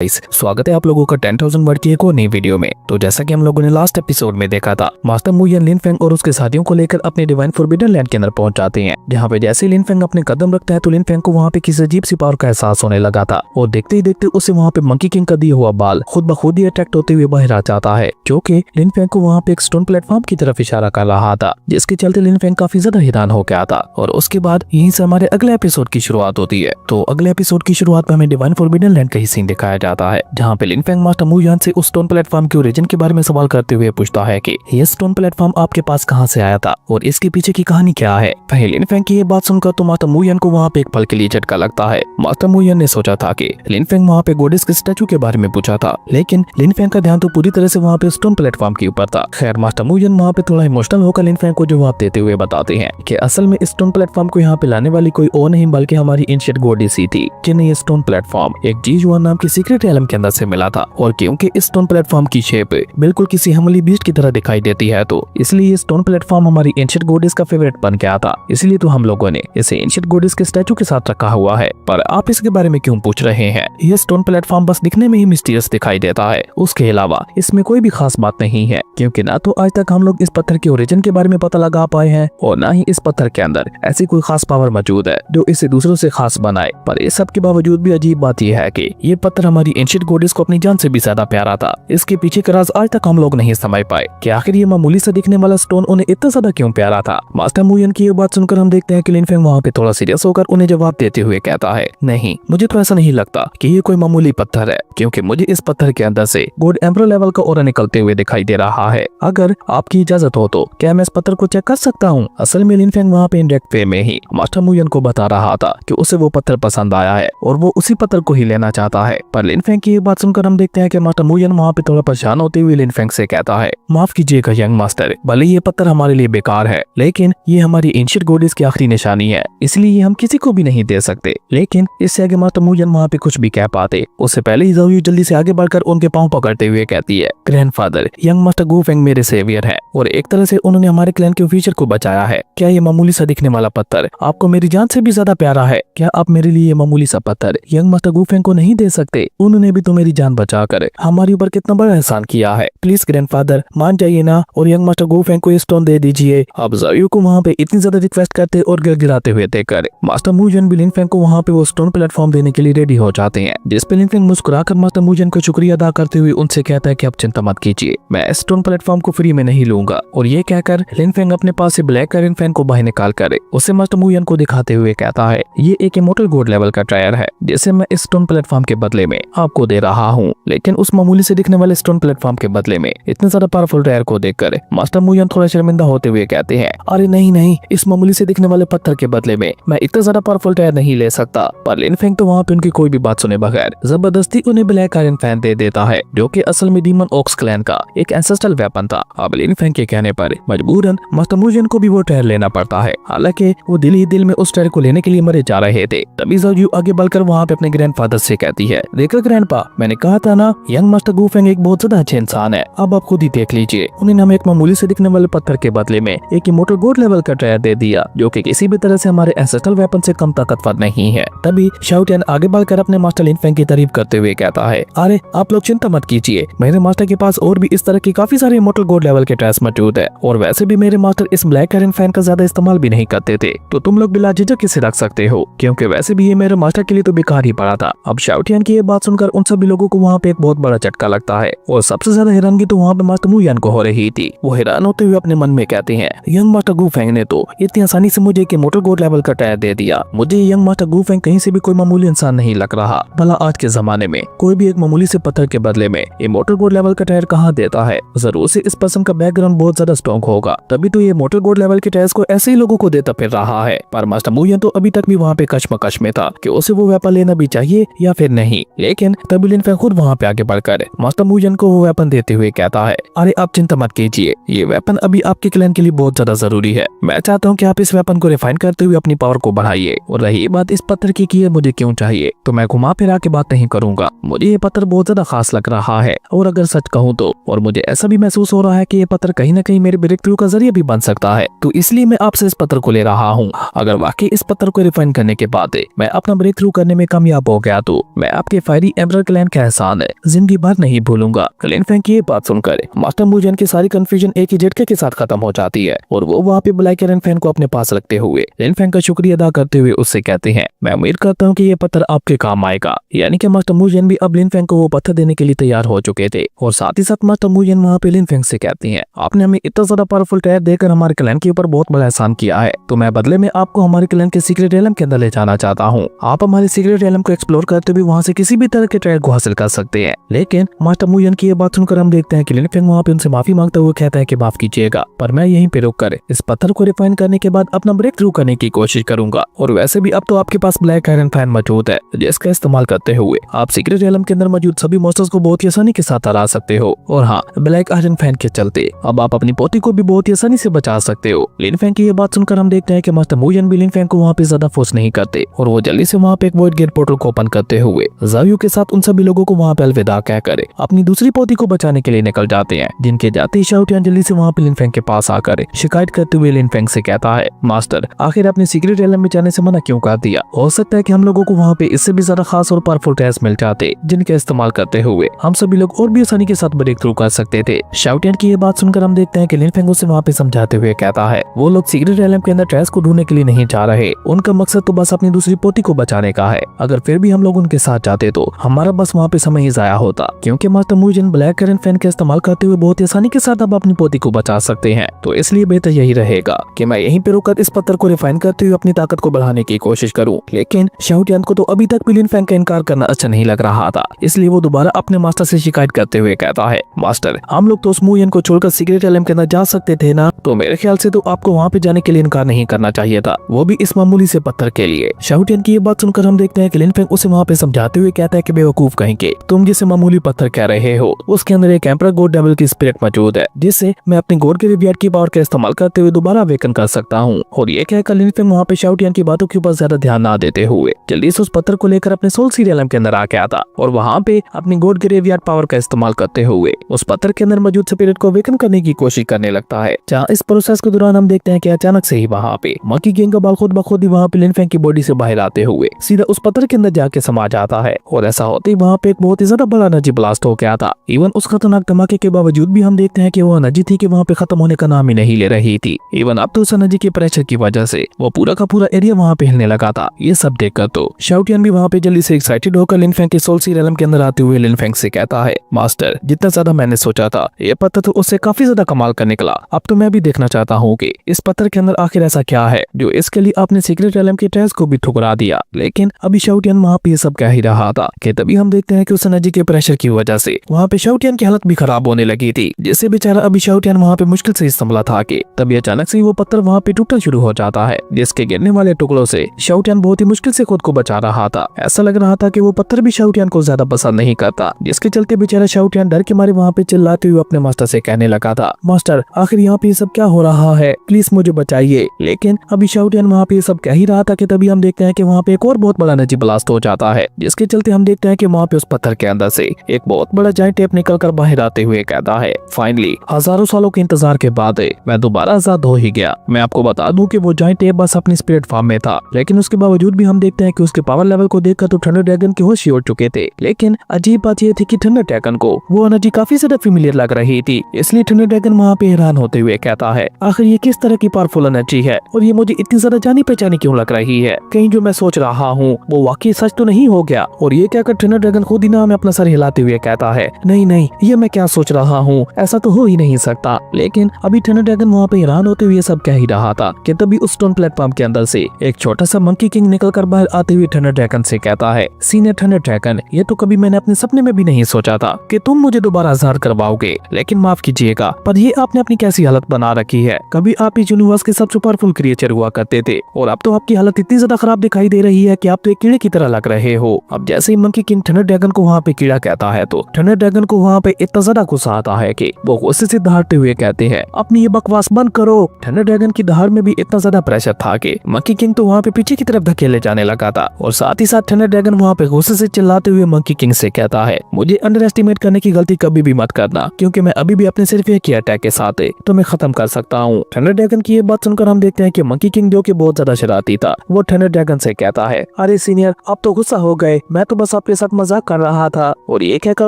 स्वागत है आप लोगों का 10,000 वर्ड की एक और नई वीडियो में। तो जैसा कि हम लोगों ने लास्ट एपिसोड में देखा था, मास्टर मू यन लिन फेंग और उसके साथियों को लेकर अपने डिवाइन फॉरबिडन लैंड के अंदर पहुंच जाते हैं, जहां पे जैसे लिन फेंग अपने कदम रखता है तो लिन फेंग को वहां पे किसी अजीब सी पावर का एहसास होने लगा था और देखते ही देखते उसे वहां पे मंकी किंग का दिया हुआ बाल खुद ब खुद ही अट्रैक्ट होते हुए बाहर आ जाता है, जो कि लिन फेंग को वहां पे एक स्टोन प्लेटफॉर्म की तरफ इशारा कर रहा था, जिसके चलते लिन फेंग काफी ज्यादा हैरान हो गया था। और उसके बाद यहीं से हमारे अगले एपिसोड की शुरुआत होती है। तो अगले एपिसोड की शुरुआत में हमें डिवाइन फॉरबिडन लैंड का ही सीन दिखाया जाता है, जहाँ पे लिन फेंग मास्टर मू यन से उस स्टोन प्लेटफॉर्म के ओरिजिन के बारे में सवाल करते हुए पूछता है कि ये स्टोन प्लेटफॉर्म आपके पास कहां से आया था और इसके पीछे की कहानी क्या है। वहीं लिन फेंग की ये बात सुनकर तो मास्टर मू यन को वहां पे एक पल के लिए झटका लगता है। मास्टर मू यन ने सोचा था कि लिन फेंग वहां पे गॉडेस के स्टैचू के बारे में पूछा था, लेकिन लिन फेंग का ध्यान तो पूरी तरह से वहां पे स्टोन प्लेटफॉर्म के ऊपर था। खैर, मास्टर मू यन वहां पे थोड़ा इमोशनल होकर लिन फेंग को जवाब देते हुए बताते हैं कि असल में स्टोन प्लेटफॉर्म को यहाँ पे लाने वाली कोई और नहीं बल्कि हमारी एंशिएंट गॉडेस ही थी, जिन्हें ये स्टोन प्लेटफॉर्म एक जीजुआन नाम की सीक्रेट एलम के अंदर से मिला था। और क्योंकि इस स्टोन प्लेटफॉर्म की शेप बिल्कुल किसी हमली बीस्ट की तरह दिखाई देती है, तो इसलिए ये स्टोन प्लेटफॉर्म हमारी एंशिएंट गॉडेस का फेवरेट बन गया था। इसलिए तो हम लोगों ने इसे एंशिएंट गॉडेस के स्टैचू के साथ रखा हुआ है। पर आप इसके बारे में क्यों पूछ रहे हैं? ये स्टोन प्लेटफॉर्म बस दिखने में ही मिस्टीरियस दिखाई देता है, उसके अलावा इसमें कोई भी खास बात नहीं है, क्योंकि ना तो आज तक हम लोग इस पत्थर के ओरिजिन के बारे में पता लगा पाए हैं और ना ही इस पत्थर के अंदर ऐसी कोई खास पावर मौजूद है जो इसे दूसरों से खास बनाए। पर इस सब के बावजूद भी अजीब बात यह है कि ये पत्थर हमारी एंशिएंट गॉडेस को अपनी जान से भी ज्यादा प्यारा था। इसके पीछे का राज आज तक हम लोग नहीं समझ पाए कि आखिर ये मामूली सा दिखने वाला स्टोन उन्हें इतना ज्यादा क्यों प्यारा था। मास्टर मू यन की ये बात सुनकर हम देखते हैं कि लिन फेंग वहाँ पे थोड़ा सीरियस होकर उन्हें जवाब देते हुए कहता है, नहीं, मुझे तो ऐसा नहीं लगता कि ये कोई मामूली पत्थर है, क्योंकि मुझे इस पत्थर के अंदर से गॉड एम्परर लेवल का ऑरा निकलते हुए दिखाई दे रहा है। अगर आपकी इजाजत हो तो क्या मैं इस पत्थर को चेक कर सकता हूँ? असल में लिन फेंग वहाँ पे इनडायरेक्ट वे में ही मास्टर मू यन को बता रहा था कि उसे वो पत्थर पसंद आया है और वो उसी पत्थर को ही लेना चाहता है। पर लिन फेंग की ये बात सुनकर हम देखते हैं कि मास्टर मू यन वहाँ पे थोड़ा परेशान होते हुए लिन फेंग से कहता है, माफ कीजिएगा यंग मास्टर, भले ये पत्थर हमारे लिए बेकार है, लेकिन ये हमारी एंशिएंट गॉडेस की आखिरी निशानी है, इसलिए ये हम किसी को भी नहीं दे सकते। लेकिन इससे आगे मास्टर मू यन वहाँ पे कुछ भी कह पाते, उससे पहले ही ज़ोयू जल्दी से आगे बढ़कर उनके पांव पकड़ते हुए कहती है, ग्रैंडफादर, यंग मास्टर गू फेंग मेरे सेवियर है और एक तरह से उन्होंने हमारे क्लैन के फ्यूचर को बचाया है। क्या ये मामूली सा दिखने वाला पत्थर आपको मेरी जान से भी ज्यादा प्यारा है? क्या आप मेरे लिए ये मामूली सा पत्थर यंग मास्टर गू फेंग को नहीं दे सकते? उन्होंने भी तो मेरी जान बचाकर हमारे ऊपर कितना बड़ा एहसान किया है। प्लीज ग्रैंडफादर, मान जाइए ना और यंग मास्टर गू फेंग को ये स्टोन दे दीजिए। अब ज़ोयू को वहाँ पे इतनी ज्यादा रिक्वेस्ट करते और गिड़गिड़ाते हुए देखकर मास्टर मू यन भी लिन फेंग को वहाँ पे वो स्टोन प्लेटफॉर्म देने के लिए रेडी हो जाते हैं, जिस पे लिन फेंग मुस्कुराकर मास्टर मू यन को शुक्रिया अदा करते हुए उनसे कहता है कि आप चिंता मत कीजिए, मैं स्टोन प्लेटफॉर्म को फ्री में नहीं लूंगा। और ये कहकर लिन फेंग अपने पास से ब्लैक आयरन फैन को बाहर निकाल कर उसे मास्टर मू यन को दिखाते हुए कहता है, ये एक इमोर्टल गॉड लेवल का टायर है जिसे मैं इस स्टोन प्लेटफॉर्म के बदले में आपको दे रहा हूँ। लेकिन उस मामूली से दिखने वाले स्टोन प्लेटफॉर्म के बदले में इतने ज्यादा पावरफुल टायर को देखकर मास्टर मू यन थोड़ा शर्मिंदा होते हुए कहते हैं, अरे नहीं नहीं, इस मामूली से दिखने वाले पत्थर के बदले में मैं इतना ज्यादा पावरफुल टायर नहीं ले सकता। पर लिन फेंग तो वहाँ पे उनकी कोई भी बात सुने बगैर जबरदस्ती उन्हें ब्लैक आयरन फैन दे देता है, जो कि असल में डीमन ऑक्स क्लैन का एक एंसेस्ट्रल वेपन था। अब लिन फेंग के कहने पर मजबूरन मास्टर मू यन को भी वो टायर लेना पड़ता है, हालांकि वो दिल ही दिल में उस टायर को लेने के लिए मरे जा रहे थे। तभी ज़ोयू आगे बढ़कर वहाँ पे अपने ग्रैंडफादर से कहती है, देखो ग्रैंडपा, मैंने कहा था ना यंग मास्टर गू फेंग एक बहुत ज्यादा अच्छे इंसान है, अब आप खुद ही देख लीजिए, उन्होंने हमें एक मामूली से दिखने वाले पत्थर के बदले में एक इमोर्टल गॉड लेवल का टायर दे दिया, जो कि किसी भी तरह से हमारे एंसेस्ट्रल वेपन से कम ताकतवर नहीं है। तभी शाओ टियान आगे बढ़कर अपने मास्टर लिन फेंग की तारीफ करते हुए कहता है, अरे आप लोग चिंता मत कीजिए, मेरे मास्टर के पास और भी इस तरह की काफी सारे इमोर्टल गॉड लेवल के टायर्स मौजूद है और वैसे भी मेरे मास्टर इस ब्लैक आयरन फैन का ज्यादा इस्तेमाल भी नहीं करते थे, तो तुम लोग बिला झिझक इसे रख सकते हो, क्योंकि वैसे भी ये मेरे मास्टर के लिए तो बेकार ही पड़ा था। अब शाओ टियान की ये बात सुनकर उन सभी लोगों को वहाँ पे एक बहुत बड़ा झटका लगता है और सबसे ज्यादा हैरानगी तो वहाँ पे मास्टर मू यन को हो रही थी। वो हैरान होते हुए अपने मन में कहते हैं, यंग मास्टर गू फेंग ने तो इतनी आसानी से मुझे एक इमोर्टल गॉड लेवल का टायर दे दिया। मुझे यंग मास्टर गू फेंग कहीं से भी कोई मामूली इंसान नहीं लग रहा। भला आज के जमाने में कोई भी एक मामूली से पत्थर के बदले में इमोर्टल गॉड लेवल का टायर कहाँ देता है? जरूर से इस पर्सन का बैकग्राउंड बहुत ज्यादा स्ट्रॉन्ग होगा, तभी तो ये इमोर्टल गॉड लेवल के टायर्स को ऐसे ही लोगों को देता फिर रहा है। पर मास्टर मू यन तो अभी तक भी वहाँ पे कश्मकश में था कि उसे वो वेपन लेना भी चाहिए या फिर नहीं। लेकिन तभी लिन फेंग खुद वहाँ पे आगे बढ़कर मास्टर मू यन को वो वेपन देते हुए कहता है, अरे आप चिंता मत कीजिए, ये वेपन अभी आपके क्लैन के लिए बहुत ज्यादा जरूरी है। मैं चाहता हूँ कि आप इस वेपन को रिफाइन करते हुए अपनी पावर को बढ़ाइए। और रही बात इस पत्थर की कि मुझे क्यों चाहिए, तो मैं घुमा फिरा के बात नहीं करूंगा, मुझे ये पत्थर बहुत ज्यादा खास लग रहा है और अगर सच कहूँ तो, और मुझे ऐसा भी महसूस हो रहा है कि ये पत्थर कहीं न कहीं मेरे ब्रेक थ्रू का जरिया भी बन सकता है, तो इसलिए मैं आपसे इस पत्थर को ले रहा हूँ। अगर वाकई इस पत्थर को रिफाइन करने के बाद मैं अपना ब्रेक थ्रू करने में कामयाब हो गया तो मैं आपके फायरी मेरी एम्परर क्लैन का एहसान है, जिंदगी भर नहीं भूलूंगा। लिन फेंग की ये बात सुनकर मास्टर मुजियन की सारी कंफ्यूजन एक ही झटके के साथ खत्म हो जाती है और वो वहाँ पे ब्लैक लिन फेंग को अपने पास रखते हुए लिन फेंग का शुक्रिया अदा करते हुए उससे कहते हैं, मैं उम्मीद करता हूँ कि ये पत्थर आपके काम आएगा। यानी कि मास्टर मुजियन भी अब लिन फेंग को वो पत्थर देने के लिए तैयार हो चुके थे और साथ ही साथ मास्टर मुजियन वहाँ पे लिन फेंग से कहती है, आपने हमें इतना ज्यादा पावरफुल टायर देकर हमारे क्लैन के ऊपर बहुत बड़ा एहसान किया है, तो मैं बदले में आपको हमारे क्लैन के सीक्रेट एलम के अंदर ले जाना चाहता हूँ। आप हमारे सीक्रेट एलम को एक्सप्लोर करते हुए वहाँ से किसी भी तरह के टायर को हासिल कर सकते हैं। लेकिन मास्टर मुजियन की ये बात सुनकर हम देखते हैं कि लिन फेंग वहाँ पे उनसे माफी मांगता हुआ कहता है कि माफ कीजिएगा, पर मैं यहीं पे रुक कर इस पत्थर को रिफाइन करने के बाद अपना ब्रेक थ्रू करने की कोशिश करूंगा। और वैसे भी अब तो आपके पास ब्लैक आयरन फैन मौजूद है, जिसका इस्तेमाल करते हुए आप सीक्रेट एलम के अंदर मौजूद सभी मॉन्स्टर्स को बहुत ही आसानी के साथ हरा सकते हो। और हाँ, ब्लैक आयरन फैन के चलते अब आप अपनी पोती को भी बहुत ही आसानी से बचा सकते हो। लिन फेंग की ये बात सुनकर हम देखते हैं कि मास्टर मुजियन भी लिन फेंग को वहाँ पे ज्यादा फोर्स नहीं करते और वो जल्दी से वहाँ पे एक वॉइड गेट पोर्टल को ओपन करते हुए ज़ायू के साथ उन सभी लोगों को वहाँ पे अलविदा कहकर अपनी दूसरी पोती को बचाने के लिए निकल जाते हैं। जिनके जाते ही शाओ टियान जल्दी से वहाँ पे लिन फेंग के पास आकर शिकायत करते हुए लिन फेंग से कहता है, मास्टर आखिर आपने सीक्रेट एलम में जाने से मना क्यों कर दिया? हो सकता है कि हम लोगों को वहाँ पे इससे भी ज्यादा खास और पावरफुल टायर्स मिल जाते, जिनके इस्तेमाल करते हुए हम सभी लोग और भी आसानी के साथ ब्रेक थ्रू कर सकते थे। शाओ टियान की ये बात सुनकर हम देखते हैं कि लिन फेंग उसे वहाँ पे समझाते हुए कहता है, वो लोग सीक्रेट एलम के अंदर टायर्स को ढूंढने के लिए नहीं जा रहे, उनका मकसद तो बस अपनी दूसरी पोती को बचाने का है। अगर फिर भी हम लोग उनके साथ जाते तो हमारा बस वहाँ पे समय ही जाया होता, क्योंकि मास्टर मुजियन ब्लैक आयरन फैन का इस्तेमाल करते हुए बहुत ही आसानी के साथ अब अपनी पोती को बचा सकते हैं। तो इसलिए बेहतर यही रहेगा कि मैं यहीं पे रुककर इस पत्थर को रिफाइन करते हुए अपनी ताकत को बढ़ाने की कोशिश करूं। लेकिन शाओ टियान को तो अभी तक भी लिन फेंग का इनकार करना अच्छा नहीं लग रहा था, इसलिए वो दोबारा अपने मास्टर से शिकायत करते हुए कहता है, मास्टर हम लोग तो उस मुजियन को छोड़कर सीक्रेट एलम के अंदर जा सकते थे ना, तो मेरे ख्याल से तो आपको वहाँ पे जाने के लिए इनकार नहीं करना चाहिए था, वो भी इस मामूली से पत्थर के लिए। शाओ टियान की ये बात सुनकर हम देखते हैं कि लिन फेंग उसे वहाँ पे समझाते हुए कहता है कि बेवकूफ कहेंगे, तुम जिसे मामूली पत्थर कह रहे हो उसके अंदर एक एम्परर गॉड डेविल की स्पिरिट मौजूद है, जिससे मैं अपने गॉड के रिवियर की पावर का इस्तेमाल करते हुए दोबारा अवेकन कर सकता हूँ। और ये कहकर लिन फेंग वहाँ पे शाओ टियान की बातों के ऊपर ज्यादा ध्यान ना देते हुए जल्दी से उस पत्थर को लेकर अपने सोल सीड एलम के अंदर आ गया था और वहाँ पे अपनी गॉड के रिवियर पावर का इस्तेमाल करते हुए उस पत्थर के अंदर मौजूद स्पिरिट को अवेकन करने की कोशिश करने लगता है। जहाँ इस प्रोसेस के दौरान हम देखते हैं कि अचानक से ही वहाँ पे मंकी किंग का बाल खुद ब खुद ही वहाँ पे लिन फेंग की बॉडी से बाहर आते हुए सीधा उस पत्थर के अंदर जाके समा जाता है। और ऐसा होते ही वहाँ पे एक बहुत ही ज्यादा बड़ा एनर्जी ब्लास्ट हो गया था। इवन उस खतरनाक धमाके के बावजूद भी हम देखते हैं कि वो एनर्जी थी कि वहाँ पे खत्म होने का नाम ही नहीं ले रही थी। इवन अब तो उस एनर्जी के प्रेशर की वजह से वो पूरा का पूरा एरिया वहाँ पे हिलने लगा था। ये सब देखकर तो शाओ टियान भी वहाँ पे जल्दी से एक्साइटेड होकर लिन फेंग के सोल सीड एलम के अंदर आते हुए लिन फेंग से कहता है, मास्टर जितना ज्यादा मैंने सोचा था ये पत्थर तो उससे काफी ज्यादा कमाल का निकला। अब तो मैं भी देखना चाहता हूँ कि इस पत्थर के अंदर आखिर ऐसा क्या है जो इसके लिए आपने सीक्रेट एलम के टायर्स को भी ठुकरा दिया। लेकिन अभी शाओ टियान वहाँ पे ये सब कह ही रहा था कि तभी हम देखते हैं कि उस एनर्जी के प्रेशर की वजह से वहाँ पे शाओ टियान की हालत भी खराब होने लगी थी, जिससे बेचारा अभी शाओ टियान वहाँ पे मुश्किल से संभला था कि तभी अचानक से वो पत्थर वहाँ पे टूटना शुरू हो जाता है, जिसके गिरने वाले टुकड़ों से शाओ टियान बहुत ही मुश्किल से खुद को बचा रहा था। ऐसा लग रहा था कि वो पत्थर भी शाओ टियान को ज्यादा पसंद नहीं करता, जिसके चलते बेचारा शाओ टियान डर के मारे वहाँ पे चिल्लाते हुए अपने मास्टर से कहने लगा था, मास्टर आखिर यहाँ पे सब क्या हो रहा है, प्लीज मुझे बचाइए। लेकिन अभी शाओ टियान वहाँ पे सब कह ही रहा था कि तभी हम देखते हैं कि वहाँ पे एक और बहुत बड़ा एनर्जी ब्लास्ट हो जाता है, जिसके चलते हम देखते हैं कि वहाँ पे उस पत्थर के अंदर से एक बहुत बड़ा जायंट टेप निकलकर बाहर आते हुए कहता है, फाइनली हजारों सालों के इंतजार के बाद मैं दोबारा आजाद हो ही गया। मैं आपको बता दूं कि वो जायंट टेप बस अपनी स्पिरिट फॉर्म में था, लेकिन उसके बावजूद भी हम देखते हैं कि उसके पावर लेवल को देखकर तो थंडर ड्रैगन के होश ही उड़ चुके थे। लेकिन अजीब बात यह थी कि थंडर ड्रैगन को वो एनर्जी काफी ज्यादा फेमिलियर लग रही थी, इसलिए थंडर ड्रैगन वहाँ पे हैरान होते हुए कहता है, आखिर ये किस तरह की पावरफुल एनर्जी है और ये मुझे इतनी ज्यादा जानी पहचानी क्यों लग रही है, कहीं जो मैं सोच रहा हूँ वो वाकई सच तो नहीं हो गया। और ये कहकर थंडर ड्रैगन खुद ही ना में अपना सर हिलाते हुए कहता है, नहीं नहीं ये मैं क्या सोच रहा हूँ, ऐसा तो हो ही नहीं सकता। लेकिन अभी थंडर ड्रैगन वहाँ पे हैरान होते हुए सब कह ही रहा था कि तभी उस स्टोन प्लेटफॉर्म के अंदर से एक छोटा सा मंकी किंग निकलकर बाहर आते हुए थंडर ड्रैगन से कहता है, सीनियर थंडर ड्रैगन ये तो कभी मैंने अपने सपने में भी नहीं सोचा था कि तुम मुझे दोबारा आजाद करवाओगे, लेकिन माफ कीजिएगा पर ये आपने अपनी कैसी हालत बना रखी है। कभी आप इस यूनिवर्स के सबसे पावरफुल क्रिएचर हुआ करते थे और अब तो आपकी हालत इतनी ज्यादा खराब दिखाई दे रही है कि आप तो एक कीड़े की तरह लग रहे हो। अब जैसे ही मंकी किंग थंडर ड्रैगन को वहाँ पे कीड़ा कहता है तो थंडर ड्रैगन को वहाँ पे इतना ज्यादा गुस्सा आता है कि वो गुस्से से दहाड़ते हुए कहते हैं, अपनी ये बकवास बंद करो। थंडर ड्रैगन की दहाड़ में भी इतना ज्यादा प्रेशर था कि मंकी किंग तो वहाँ पे पीछे की तरफ धकेले जाने लगा था। और साथ ही साथ थंडर ड्रैगन वहाँ पे गुस्से से चिल्लाते हुए मंकी किंग से कहता है, मुझे अंडर एस्टिमेट करने की गलती कभी भी मत करना, क्योंकि मैं अभी भी अपने सिर्फ एक ही अटैक के साथ तुम्हें खत्म कर सकता हूँ। थंडर ड्रैगन की ये बात सुनकर हम देखते हैं कि मंकी किंग जो कि बहुत ज्यादा शरारती था वो थंडर ड्रैगन से कहता है, अरे सीनियर आप तो गुस्सा हो गए, मैं तो बस आपके साथ मजाक कर रहा था। और ये कहकर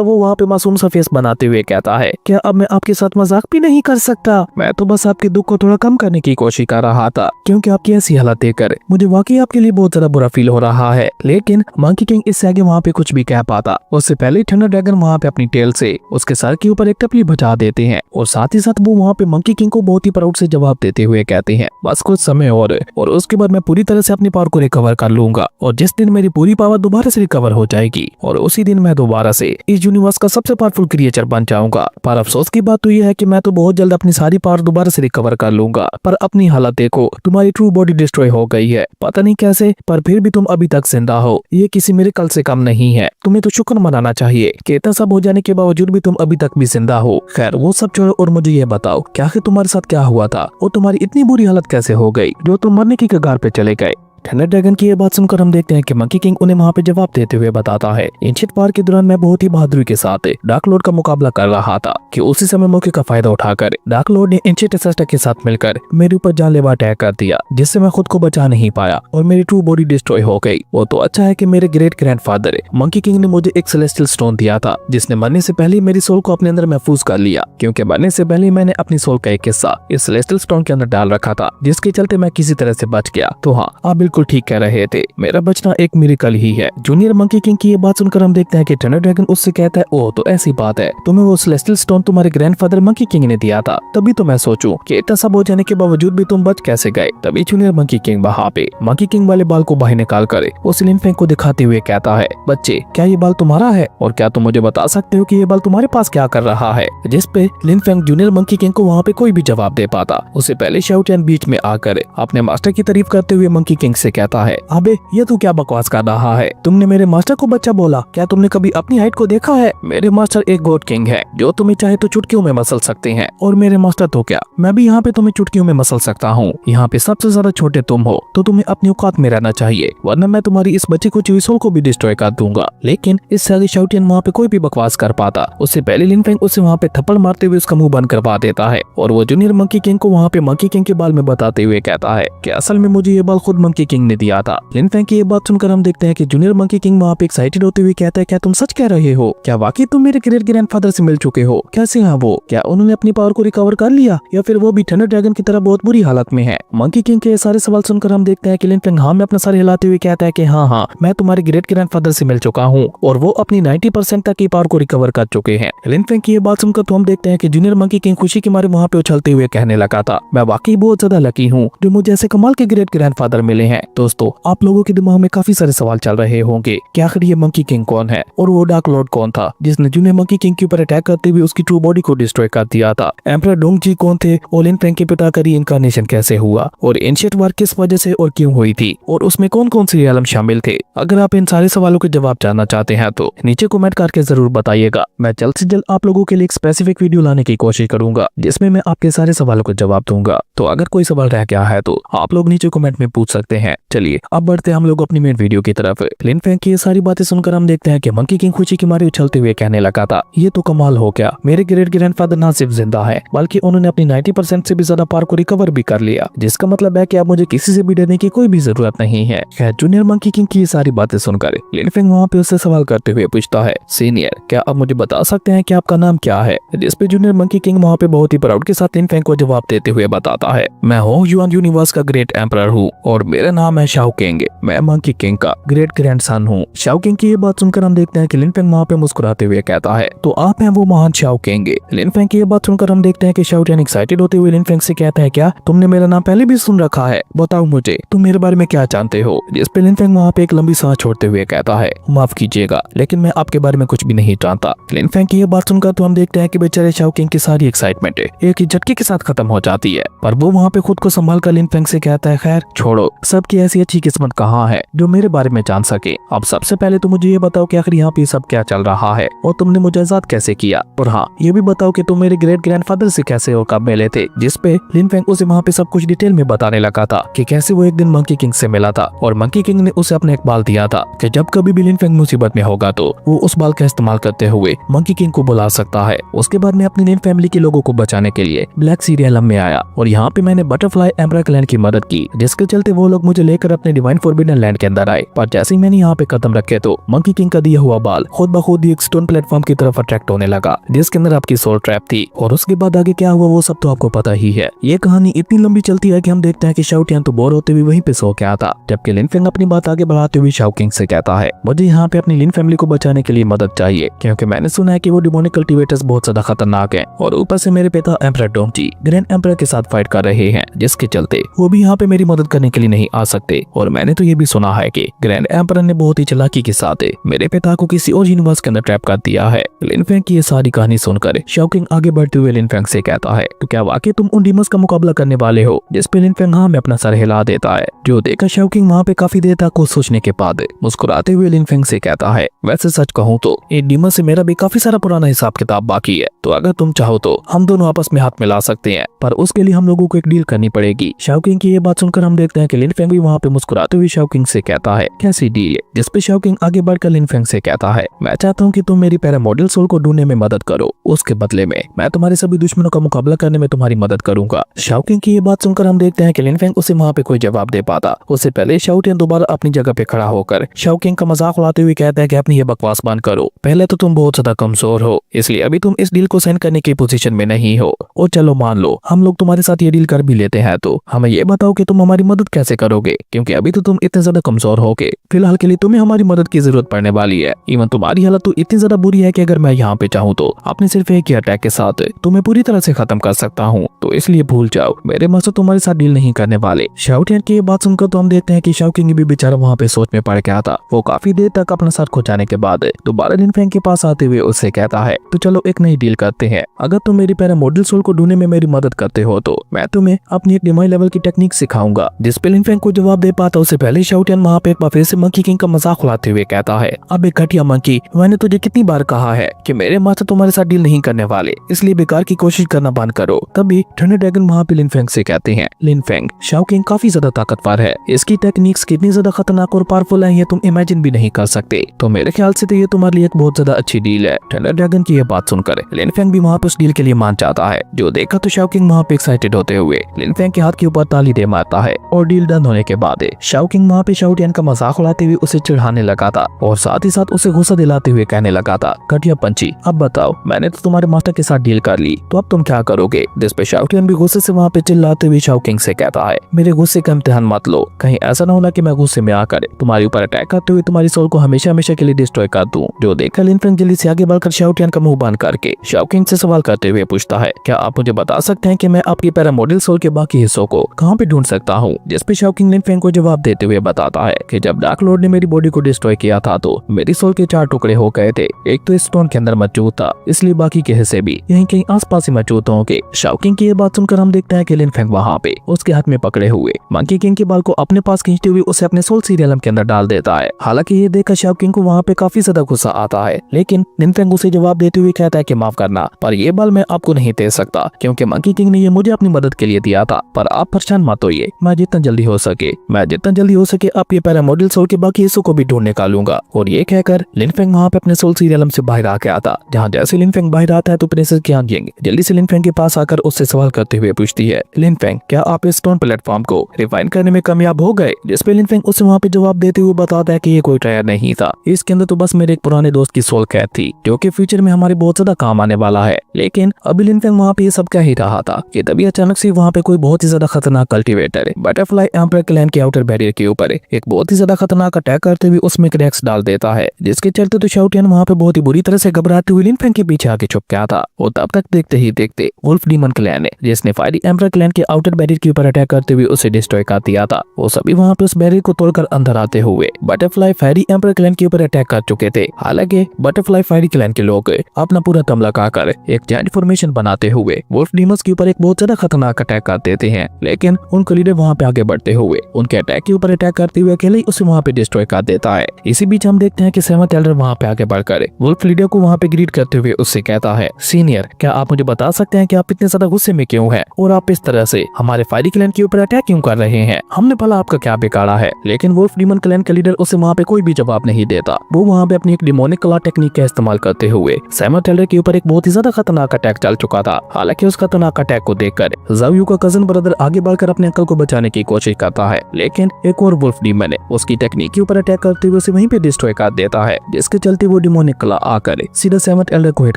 वो वहाँ पे मासूम सा फेस बनाते हुए कहता है, क्या अब मैं आपके साथ मजाक भी नहीं कर सकता? मैं तो बस आपके दुख को थोड़ा कम करने की कोशिश कर रहा था, क्योंकि आपकी ऐसी हालत देखकर मुझे वाकई आपके लिए बहुत ज्यादा बुरा फील हो रहा है। लेकिन मंकी किंग इससे आगे वहाँ पे कुछ भी कह पाता उससे पहले थंडर ड्रैगन वहाँ पे अपनी टेल से उसके सर के ऊपर एक टपली बचा देते हैं और साथ ही साथ वो वहाँ पे मंकी किंग को बहुत ही प्राउड से जवाब देते हुए कहते हैं, बस कुछ समय और उसके बाद मैं पूरी तरह से अपनी पावर को रिकवर कर लूंगा और जिस दिन मेरी पूरी पावर दोबारा से रिकवर हो जाएगी और उसी दिन मैं दोबारा से इस यूनिवर्स का सबसे पावरफुल क्रिएचर बन जाऊंगा। पर अफसोस की बात तो यह है कि मैं तो बहुत जल्द अपनी सारी पावर दोबारा से रिकवर कर लूंगा, पर अपनी हालत देखो, तुम्हारी ट्रू बॉडी डिस्ट्रॉय हो गई है, पता नहीं कैसे, पर फिर भी तुम अभी तक जिंदा हो। ये किसी मेरे कल से कम नहीं है। तुम्हें तो शुक्र मनाना चाहिए कि इतना सब हो जाने के बावजूद भी तुम अभी तक भी जिंदा हो। खैर वो सब छोड़ो और मुझे ये बताओ, क्या आखिर तुम्हारे साथ क्या हुआ था और तुम्हारी इतनी बुरी हालत कैसे हो गई जो तुम मरने की कगार पे चले गए? थंडर ड्रैगन की ये बात सुनकर हम देखते हैं कि मंकी किंग उन्हें वहाँ पे जवाब देते हुए बताता है, एंशिएंट वार के दौरान मैं बहुत ही बहादुरी के साथ डार्क लॉर्ड का मुकाबला कर रहा था कि उसी समय मौके का फायदा उठाकर डार्क लॉर्ड ने एंशिएंट एसेस्टा के साथ मिलकर मेरे ऊपर जानलेवा अटैक कर दिया, जिससे मैं खुद को बचा नहीं पाया और मेरी ट्रू बॉडी डिस्ट्रॉय हो गई। वो तो अच्छा है कि मेरे ग्रेट ग्रैंडफादर मंकी किंग ने मुझे एक सेलेस्टियल स्टोन दिया था, जिसने मरने से पहले मेरी सोल को अपने अंदर महफूज कर लिया, क्योंकि मरने से पहले मैंने अपनी सोल का एक हिस्सा इस सेलेस्टियल स्टोन के अंदर डाल रखा था, जिसके चलते मैं किसी तरह से बच गया। तो हाँ, आप बिल्कुल ठीक कह रहे थे, मेरा बचना एक मिरेकल ही है। जूनियर मंकी किंग की ये बात सुनकर हम देखते हैं कि थंडर ड्रैगन उससे कहता है, ओह तो ऐसी बात है, तुम्हें वो सेलेस्टियल स्टोन तुम्हारे ग्रैंडफादर मंकी किंग ने दिया था, तभी तो मैं सोचूं कि इतना सब हो जाने के बावजूद भी तुम बच कैसे गए। तभी जूनियर मंकी किंग वहाँ पे मंकी किंग वाले बाल को बाहर निकाल कर उस लिनफेंग को दिखाते हुए कहता है, बच्चे क्या ये बाल तुम्हारा है और क्या तुम मुझे बता सकते हो कि ये बाल तुम्हारे पास क्या कर रहा है? जिस पे लिनफेंग जूनियर मंकी किंग को वहाँ पे कोई भी जवाब दे पाता। उससे पहले शाओ चैन बीच में आकर अपने मास्टर की तारीफ करते हुए मंकी किंग से कहता है, अबे ये तू क्या बकवास कर रहा है? तुमने मेरे मास्टर को बच्चा बोला? क्या तुमने कभी अपनी हाइट को देखा है? मेरे मास्टर एक गॉड किंग है जो तुम्हें चाहे तो चुटकियों में मसल सकते हैं, और मेरे मास्टर तो क्या, मैं भी यहाँ पे तुम्हें चुटकियों में मसल सकता हूँ। यहाँ पे सबसे ज्यादा छोटे तुम हो, तो तुम्हें अपनी औकात में रहना चाहिए, वरना मैं तुम्हारी इस बच्चे को सोल को भी डिस्ट्रॉय कर दूंगा। लेकिन इससे आगे शाओ टिन वहाँ पे कोई भी बकवास कर पाता। उससे पहले लिनफेंग उसे वहाँ पे थप्पड़ मारते हुए उसका मुंह बंद करवा देता है और वो जूनियर मंकी किंग को वहाँ पे मंकी किंग के बाल में बताते हुए कहता है कि असल में मुझे ये बाल खुद मंकी किंग ने दिया था। लिनफेंग की ये बात सुनकर हम देखते हैं कि जूनियर मंकी किंग वहाँ पे एक्साइटेड होते हुए कहता है, क्या तुम सच कह रहे हो? क्या वाकई तुम मेरे ग्रेट ग्रैंडफादर से मिल चुके हो? कैसे हैं वो? क्या उन्होंने अपनी पावर को रिकवर कर लिया या फिर वो भी थंडर ड्रैगन की तरह बहुत बुरी हालत में है? मंकी किंग के सारे सवाल सुनकर हम देखते हैं कि लिनफेंग हाँ में अपना सर हिलाते हुए कहता है कि हाँ मैं तुम्हारे ग्रेट ग्रैंडफादर से मिल चुका हूँ और वो अपनी 90% तक की पावर को रिकवर कर चुके हैं। लिनफेंग की ये बात सुनकर तो हम देखते हैं कि जूनियर मंकी किंग खुशी के मारे वहाँ पे उछलते हुए कहने लगा था, मैं वाकई बहुत ज्यादा लकी हूँ जो मुझे ऐसे कमाल के ग्रेट ग्रैंडफादर मिले हैं। दोस्तों, आप लोगों के दिमाग में काफी सारे सवाल चल रहे होंगे कि आखिर ये मंकी किंग कौन है और वो डार्क लॉर्ड कौन था जिसने जूनियर मंकी किंग के ऊपर अटैक करते हुए उसकी ट्रू बॉडी को डिस्ट्रॉय कर दिया था? एम्परर डोंगजी कौन थे और लिनफेंग के पिता का रीइंकार्नेशन कैसे हुआ और एंशिएंट वार किस वजह से और क्यों हुई थी और उसमें कौन कौन से आलम शामिल थे? अगर आप इन सारे सवालों के जवाब जानना चाहते हैं तो नीचे कमेंट करके जरूर बताइएगा। मैं जल्द से जल्द आप लोगों के लिए एक स्पेसिफिक वीडियो लाने की कोशिश करूंगा जिसमें मैं आपके सारे सवालों का जवाब दूंगा। तो अगर कोई सवाल रह गया है तो आप लोग नीचे कमेंट में पूछ सकते हैं। चलिए अब बढ़ते हैं हम लोग अपनी मेन वीडियो की तरफ। लिनफेंग की ये सारी बातें सुनकर हम देखते हैं कि मंकी किंग खुशी के मारे उछलते हुए कहने लगा था, ये तो कमाल हो गया, मेरे ग्रेट ग्रैंडफादर ना सिर्फ जिंदा है बल्कि उन्होंने अपनी 90% से भी ज्यादा पावर को रिकवर भी कर लिया, जिसका मतलब है कि अब मुझे किसी से भी डरने की कोई भी जरूरत नहीं है। खैर जूनियर मंकी किंग की ये सारी बातें सुनकर लिनफेंग वहाँ पे उससे सवाल करते हुए पूछता है, सीनियर क्या आप मुझे बता सकते हैं कि आपका नाम क्या है? जिस पे जूनियर मंकी किंग वहाँ पे बहुत ही प्राउड के साथ लिनफेंग को जवाब देते हुए बताता है, मैं हूँ युआन यूनिवर्स का ग्रेट एम्परर हूँ और मेरा नाम है शाओ किंग, मैं मंकी किंग का ग्रेट ग्रैंडसन हूँ। शाओ किंग की ये बात सुनकर हम देखते हैं कि लिनफेंग वहाँ पे मुस्कुराते हुए कहता है, तो आप हैं वो महान शाओ किंग? लिनफेंग की ये बात सुनकर हम देखते हैं कि शाओ टिन एक्साइटेड होते हुए लिनफेंग से कहता है, क्या तुमने मेरा नाम पहले भी सुन रखा है? बताओ मुझे तुम मेरे बारे में क्या जानते हो? जिस पे लिनफेंग वहाँ पे एक लंबी सांस छोड़ते हुए कहता है, माफ कीजिएगा लेकिन मैं आपके बारे में कुछ भी नहीं जानता। लिनफेंग की ये बात सुनकर तो हम देखते हैं कि बेचारे शाओ किंग की सारी एक्साइटमेंट एक ही झटके के साथ खत्म हो जाती है, पर वो वहाँ पे खुद को संभाल कर लिनफेंग से कहता है, खैर छोड़ो, सबकी ऐसी अच्छी किस्मत कहाँ है जो मेरे बारे में जान सके। अब सबसे पहले तो मुझे ये बताओ कि आखिर यहाँ पे सब क्या चल रहा है और तुमने मुझे आजाद कैसे किया, और हाँ ये भी बताओ कि तुम मेरे ग्रेट ग्रैंडफादर से कैसे और कब मिले थे? जिस पे लिनफेंग उसे वहाँ पे सब कुछ डिटेल में बताने लगा था कि कैसे वो एक दिन मंकी किंग से मिला था और मंकी किंग ने उसे अपना एक बाल दिया था कि जब कभी भी लिनफेंग मुसीबत में होगा तो वो उस बाल का इस्तेमाल करते हुए मंकी किंग को बुला सकता है। उसके बाद मैं अपनी लिन फैमिली के लोगों को बचाने के लिए ब्लैक सी रियलम में आया और यहाँ पे मैंने बटरफ्लाई एम्परर क्लैन की मदद की, जिसके चलते वो लोग मुझे लेकर अपने डिवाइन फॉरबिडन लैंड के अंदर आए, पर जैसे ही मैंने यहाँ पे कदम रखे तो मंकी किंग का दिया हुआ बाल खुद ब खुद एक स्टोन प्लेटफॉर्म की तरफ अट्रैक्ट होने लगा, जिसके अंदर आपकी सोल ट्रैप थी। और उसके बाद आगे क्या हुआ वो सब तो आपको पता ही है। ये कहानी इतनी लंबी चलती है कि हम देखते हैं कि शाओ टियान तो बोर होते हुए वहीं पे सो गया था, जबकि लिन फेंग अपनी बात आगे बढ़ाते हुए शाओ किंग से कहता है, मुझे यहाँ पे अपनी लिन फैमिली को बचाने के लिए मदद चाहिए, क्योंकि मैंने सुना है कि वो डिमोनिक कल्टीवेटर्स बहुत ज्यादा खतरनाक हैं, और ऊपर से मेरे पिता एम्परर डोंगजी ग्रैंड एम्परर के साथ फाइट कर रहे हैं, जिसके चलते वो भी यहाँ पे मेरी मदद करने के लिए नहीं आ सकते। और मैंने तो ये भी सुना है कि ग्रैंड एम्परर ने बहुत ही चालाकी के साथ मेरे पिता को किसी और यूनिवर्स के अंदर ट्रैप कर दिया है। लिन फेंग की ये सारी कहानी सुनकर शाओ किंग आगे बढ़ते हुए लिन फेंग से कहता है, तो क्या वाकई तुम उन डीमंस का मुकाबला करने वाले हो? जिस पे लिन फेंग हाँ में अपना सर हिला देता है। जो देखकर शाओ किंग वहाँ पे काफी देर तक कुछ सोचने के बाद मुस्कुराते हुए लिन फेंग से कहता है, वैसे सच कहूँ तो इन डीमन से मेरा भी काफी सारा पुराना हिसाब किताब बाकी है, तो अगर तुम चाहो तो हम दोनों आपस में हाथ मिला सकते हैं, पर उसके लिए हम लोगों को एक डील करनी पड़ेगी। शाओ किंग की ये बात सुनकर हम देखते हैं कि लिन फेंग भी वहाँ पे मुस्कुराते हुए शाओ किंग से कहता है, कैसी डील? जिस पे शाओ किंग आगे बढ़कर लिन फेंग से कहता है, मैं चाहता हूँ कि तुम मेरी पैरामॉडल सोल को ढूंढने में मदद करो, उसके बदले में मैं तुम्हारे सभी दुश्मनों का मुकाबला करने में तुम्हारी मदद करूंगा। शाओ किंग की ये बात सुनकर हम देखते हैं कि लिन फेंग उसे वहाँ पे कोई जवाब दे पाता। उससे पहले शाओ टियान दोबारा अपनी जगह पे खड़ा होकर शाओ किंग का मजाक उड़ाते हुए कहता है कि अपनी ये बकवास बंद करो, पहले तो तुम बहुत ज्यादा कमजोर हो, इसलिए अभी तुम इस डील को साइन करने की पोजीशन में नहीं हो। और चलो मान लो हम लोग तुम्हारे साथ ये डील कर भी लेते हैं, तो हमें ये बताओ कि तुम हमारी मदद कैसे करोगे, क्योंकि अभी तो तुम इतने ज्यादा कमजोर होगे। फिलहाल के लिए तुम्हें हमारी मदद की जरूरत पड़ने वाली है। इवन तुम्हारी हालत तो इतनी ज्यादा बुरी है कि अगर मैं यहाँ पे चाहूँ तो अपने सिर्फ एक ही अटैक के साथ तुम्हें पूरी तरह से खत्म कर सकता हूँ, तो इसलिए भूल जाओ, मेरे मकसद तुम्हारे साथ डील नहीं करने वाले। शाओ टियान की ये बात सुनकर तो हम देखते हैं कि शाओ किंग भी बेचारा वहाँ पे सोच में पड़ गया था। वो काफी देर तक अपना सर खुजाने के बाद दोबारा लिन फेंग के पास आते हुए उससे कहता है, तो चलो एक नई डील करते हैं। अगर तुम मेरी पैरामॉडल सोल को ढूंढने में मेरी मदद करते हो तो मैं तुम्हें अपनी एक डिवाइन लेवल की टेक्निक सिखाऊंगा। जिस पे लिन फेंग को जवाब दे पाता उससे पहले शाओ टियान वहाँ पे एक बार फिर से मंकी किंग का मजाक उड़ाते हुए कहता है, अब एक घटिया मंकी, मैंने तुझे कितनी बार कहा है कि मेरे मास्टर तुम्हारे साथ डील नहीं करने वाले, इसलिए बेकार की कोशिश करना बंद करो। तभी थंडर ड्रैगन वहाँ पे लिन फेंग से कहते हैं, लिन फेंग, शाओ किंग काफी ज्यादा ताकतवर है, इसकी टेक्निक्स कितनी ज्यादा खतरनाक और पावरफुल है ये तुम इमेजिन भी नहीं कर सकते, तो मेरे ख्याल से तो ये तुम्हारे लिए एक बहुत ज्यादा अच्छी डील है। थंडर ड्रैगन की ये बात सुनकर लिन फेंग भी वहाँ पे उस डील के लिए मान जाता है। जो देखा तो शाओ किंग वहाँ पे एक्साइटेड होते हुए लिन फेंग के हाथ के ऊपर ताली दे मारता है, और डील डन होने के बाद शाओ किंग वहाँ पे शाओ टियान का मजाक उड़ाते हुए उसे चिढ़ाने लगा था, और साथ ही साथ उसे गुस्सा दिलाते हुए कहने लगा था, घटिया पंछी, अब बताओ, मैंने तो तुम्हारे मास्टर के साथ डील कर ली, तो अब तुम क्या करोगे? जिस पे शाओ टियान भी गुस्से से वहाँ पे चिल्लाते हुए शाओ किंग से कहता है, मेरे गुस्से का इम्तिहान मत लो, कहीं ऐसा ना होना कि मैं गुस्से में आकर तुम्हारे ऊपर अटैक करते हुए तुम्हारी सोल को हमेशा हमेशा के लिए डिस्ट्रॉय कर दूं। जो देखकर लिन फेंग जल्दी से आगे बढ़कर शाओ टियान का मुंह बंद करके शाओ किंग से सवाल करते हुए पूछता है, क्या आप मुझे बता सकते हैं कि मैं आपकी पैरामॉडल सोल के बाकी हिस्सों को कहाँ पे ढूंढ सकता हूँ? जिस पे शाओ किंग लिन फेंग को जवाब देते हुए बताता है कि जब डार्क लॉर्ड ने मेरी बॉडी को डिस्ट्रॉय किया था तो मेरी सोल के 4 टुकड़े हो गए थे, एक तो इस स्टोन के अंदर मौजूद था, इसलिए बाकी के हिस्से भी यहीं कहीं आसपास ही मौजूद होंगे। शाओ किंग की ये बात सुनकर हम देखते हैं कि लिन फेंग वहाँ पे उसके हाथ में पकड़े हुए मंकी किंग के बाल को अपने पास खींचते हुए उसे अपने सोल सीरियलम के अंदर डाल देता है। हालांकि ये देखकर शाओ किंग को वहाँ पे काफी ज्यादा गुस्सा आता है, लेकिन लिन फेंग उसे जवाब देते हुए कहता है कि माफ करना, पर ये बाल मैं आपको नहीं दे सकता, क्योंकि मंकी किंग ने ये मुझे अपनी मदद के लिए दिया था, पर आप परेशान मत होइए, मैं जितना जल्दी हो सके आप ये पैरामॉडल सोल के बाकी हिस्सों को भी ढूंढ निकालूंगा। और ये कहकर लिन फेंग वहाँ पे अपने सोल सीरियलम से बाहर आ गया था। जहाँ जैसे लिन फेंग बाहर आता है तो प्रिंसेस क्यान जिंग जल्दी से लिन फेंग के पास आकर उससे सवाल करते हुए पूछती है, लिन फेंग, क्या आप इस स्टोन प्लेटफॉर्म को रिफाइन करने में कामयाब हो गए? जिस पे लिन फेंग उसे वहाँ पे जवाब देते हुए बताता है कि ये कोई ट्रायल नहीं था, इसके अंदर तो बस मेरे एक पुराने दोस्त की सोल कैद थी, जो कि फ्यूचर में हमारे बहुत ज्यादा काम आने वाला है। लेकिन अभी लिन फेंग वहाँ पे ये सब कह ही रहा था कि तभी अचानक से वहाँ पे कोई बहुत ही ज्यादा खतरनाक कल्टीवेटर बटरफ्लाई एम्परर क्लैन के आउटर बैरियर के ऊपर एक बहुत ही ज्यादा खतरनाक अटैक करते हुए उसमें क्रैक्स डाल देता है, जिसके चलते तो शाओ टियान वहाँ पे बहुत ही बुरी तरह से घबराते हुए लिन फेंग के पीछे आके छुप गया था। और तब तक देखते ही देखते वुल्फ डीमन क्लैन ने, जिसने फायरी एम्परर क्लैन के आउटर बैरियर के ऊपर अटैक करते हुए उसे डिस्ट्रॉय कर दिया था, वो सभी वहाँ पे उस बैरियर को तोड़कर अंदर आते हुए बटरफ्लाई फायरी एम्परर क्लैन के ऊपर अटैक कर चुके थे। हालांकि बटरफ्लाई फायरी क्लैन के लोग अपना पूरा दम लगाकर एक जायंट फॉर्मेशन बनाते हुए वुल्फ डीमंस के ऊपर एक बहुत ज्यादा खतरनाक अटैक कर देते हैं, लेकिन उनका लीडर वहाँ पे आगे बढ़ते हुए उनके अटैक के ऊपर अटैक करते हुए अकेले ही उसे वहाँ पे डिस्ट्रॉय कर देता है। इसी बीच हम देखते हैं कि सेवंथ एल्डर वहाँ पे आगे बढ़कर वुल्फ लीडर को वहाँ पे ग्रीट करते हुए उससे कहता है, सीनियर, क्या आप मुझे बता सकते हैं कि आप इतने ज्यादा गुस्से में क्यों हैं और आप इस तरह से हमारे फायरी क्लैन के ऊपर अटैक क्यों कर रहे हैं? हमने भला आपका क्या बिगाड़ा है? लेकिन वुल्फ डीमन क्लैन का लीडर उसे वहाँ पे कोई भी जवाब नहीं देता। वो वहाँ पे अपनी एक डिमोनिक कला टेक्निक का इस्तेमाल करते हुए सेवंथ एल्डर के ऊपर एक बहुत ही ज्यादा खतरनाक अटैक चल चुका था। हालांकि उस खतरनाक अटैक को देखकर ज़ाओ यू का कजन ब्रदर आगे बढ़कर अपने अंकल को बचाने की कोशिश करता जाता है, लेकिन एक और वुल्फ डीमन उसकी टेक्निक के ऊपर अटैक करते हुए उसे वहीं पे डिस्ट्रॉय कर देता है, जिसके चलते वो डिमोनिक क्ला आकर सीधा सेवंथ एल्डर को हिट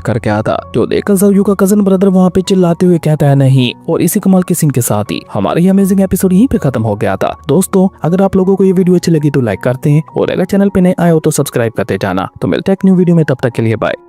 करके आता, जो देखकर ज़ाओयू का कजन ब्रदर वहाँ पे चिल्लाते हुए कहता है नहीं। और इसी कमाल के सीन के साथ ही हमारा ये अमेजिंग एपिसोड यहीं पे खत्म हो गया था। दोस्तों, अगर आप लोगों को ये वीडियो अच्छी लगी तो लाइक करते हैं और अगर चैनल पे नए आए हो तो सब्सक्राइब करते जाना। तो मिलते हैं एक न्यू वीडियो में, तब तक के लिए बाय।